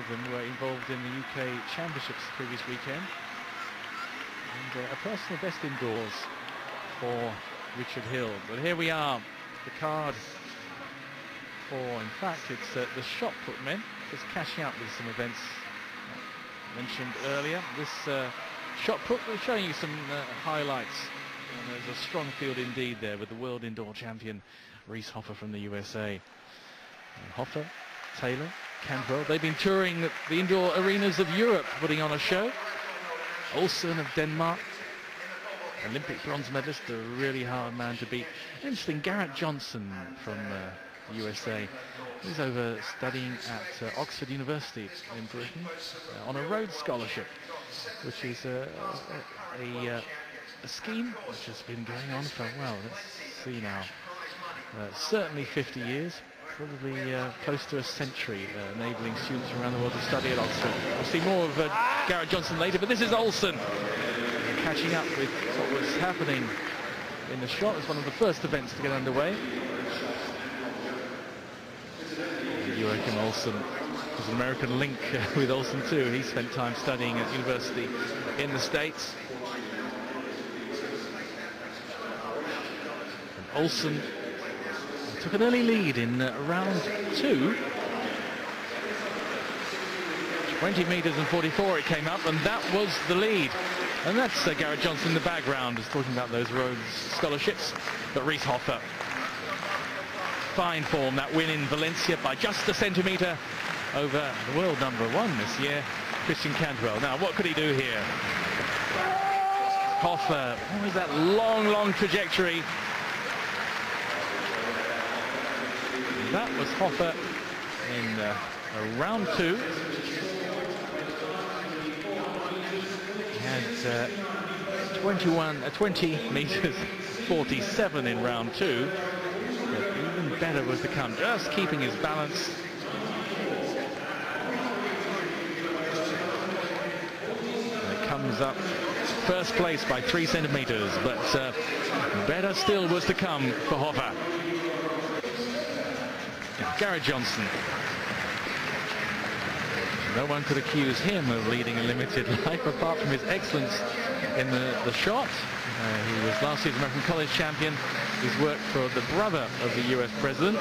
of them were involved in the UK Championships previous weekend. And a personal best indoors for Richard Hill. But here we are, the card for, in fact, it's the shot put men, just catching up with some events mentioned earlier. This shot put, we're showing you some highlights. And there's a strong field indeed there with the world indoor champion Rhys Hoffer from the USA. And Hoffer, Taylor, Cantwell, they've been touring the indoor arenas of Europe, putting on a show. Olsen of Denmark, Olympic bronze medalist, a really hard man to beat. Interesting, Garrett Johnson from the USA. He's over studying at Oxford University in Britain on a Rhodes Scholarship, which is a scheme which has been going on for, well, let's see now, certainly 50 years, probably close to a century, enabling students around the world to study at Oxford. We'll see more of Garrett Johnson later, but this is Olsen catching up with what was happening in the shot. It's one of the first events to get underway. Joachim Olsen was an American link with Olsen too. He spent time studying at university in the States. And Olsen took an early lead in round 2. 20 meters and 44 it came up, and that was the lead. And that's Garrett Johnson in the background, is talking about those Rhodes scholarships. But Rhys Hoffer, fine form, that win in Valencia by just a centimetre over the world #1 this year, Christian Cantwell. Now, what could he do here? Hoffer, what was that long trajectory? That was Hoffer in round 2. He had 20 meters 47 in round 2. But even better was to come, just keeping his balance. And it comes up first place by 3 centimeters, but better still was to come for Hoffer. Garrett Johnson. No one could accuse him of leading a limited life apart from his excellence in the shot. He was last year's American College champion. He's worked for the brother of the US president.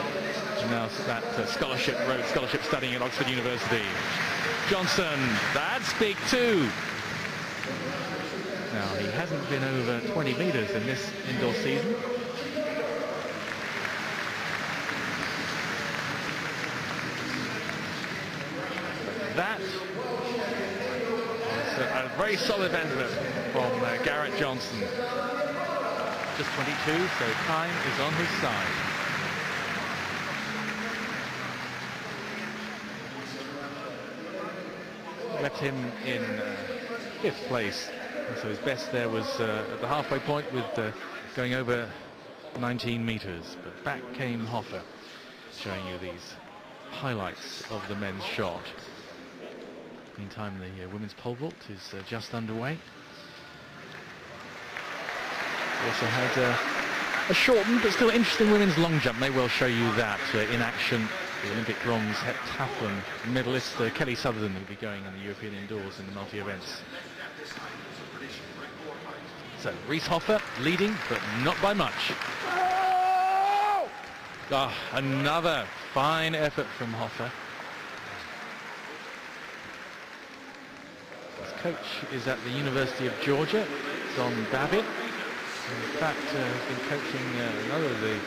Now that scholarship, Rhodes Scholarship, studying at Oxford University. Johnson, that's big too. Now he hasn't been over 20 meters in this indoor season. That was a very solid effort from Garrett Johnson. Just 22, so time is on his side. Left him in 5th place, and so his best there was at the halfway point with going over 19 meters. But back came Hoffer, showing you these highlights of the men's shot. Meantime, the women's pole vault is just underway. We also had a shortened but still interesting women's long jump. May well show you that in action. The Olympic bronze heptathlon medalist Kelly Sutherland will be going in the European indoors in the multi-events. So Rhys Hoffer leading, but not by much. Oh, another fine effort from Hoffer. Coach is at the University of Georgia, Don Babbitt. In fact, has been coaching another of the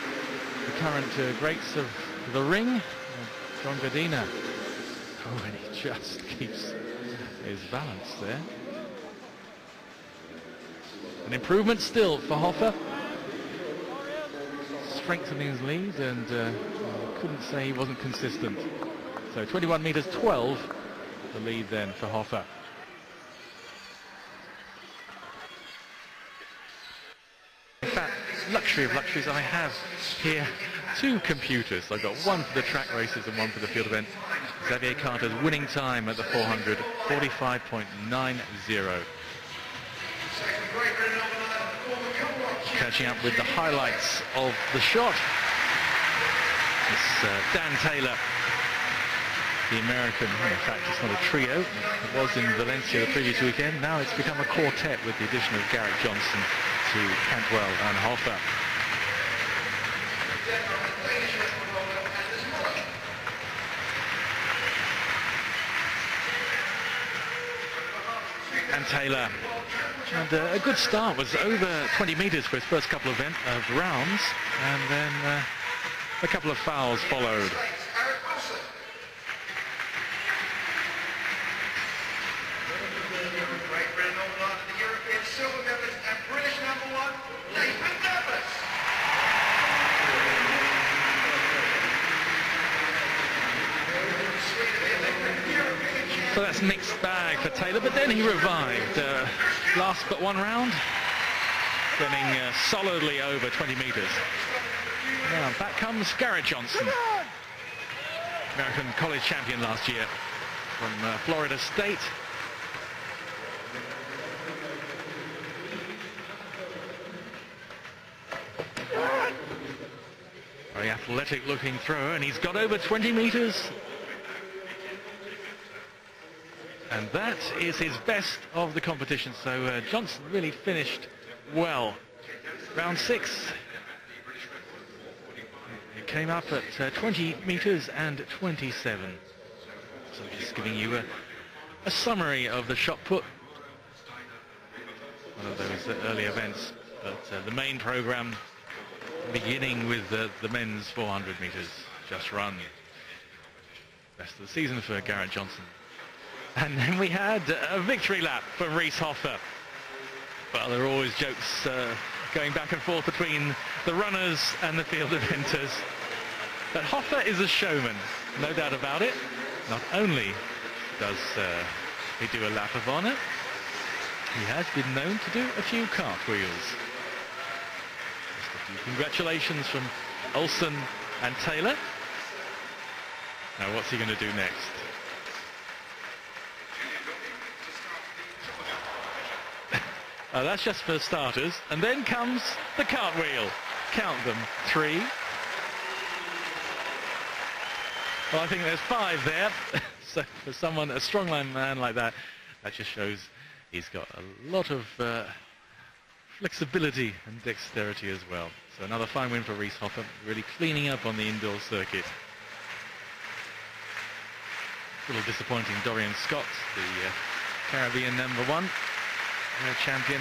current greats of the ring, John Godina. Oh, and he just keeps his balance there. An improvement still for Hoffer. Strengthening his lead, and couldn't say he wasn't consistent. So 21 meters 12, the lead then for Hoffer. Luxury of luxuries, I have here 2 computers. I've got one for the track races and one for the field event. Xavier Carter's winning time at the 400, 45.90. Catching up with the highlights of the shot. It's Dan Taylor the American, in fact it's not a trio, it was in Valencia the previous weekend, now it's become a quartet with the addition of Garrett Johnson to Cantwell and Hoffer. And Taylor had a good start, was over 20 metres for his first couple of rounds, and then a couple of fouls followed. So that's mixed bag for Taylor, but then he revived. Last but one round, getting solidly over 20 metres. Now back comes Garrett Johnson, American college champion last year from Florida State. Very athletic looking thrower, and he's got over 20 metres. And that is his best of the competition, so Johnson really finished well. Round 6. It came up at 20 metres and 27. So just giving you a summary of the shot put. One of those early events, but the main programme beginning with the men's 400 metres just run. Best of the season for Garrett Johnson. And then we had a victory lap for Reese Hoffer. Well, there are always jokes going back and forth between the runners and the field eventers. But Hoffer is a showman, no doubt about it. Not only does he do a lap of honour, he has been known to do a few cartwheels. Just a few congratulations from Olsen and Taylor. Now what's he going to do next? That's just for starters. And then comes the cartwheel. Count them. 3. Well, I think there's 5 there. So for someone, a strongman man like that, that just shows he's got a lot of flexibility and dexterity as well. So another fine win for Reese Hoffer, really cleaning up on the indoor circuit. A little disappointing Dorian Scott, the Caribbean #1. Champion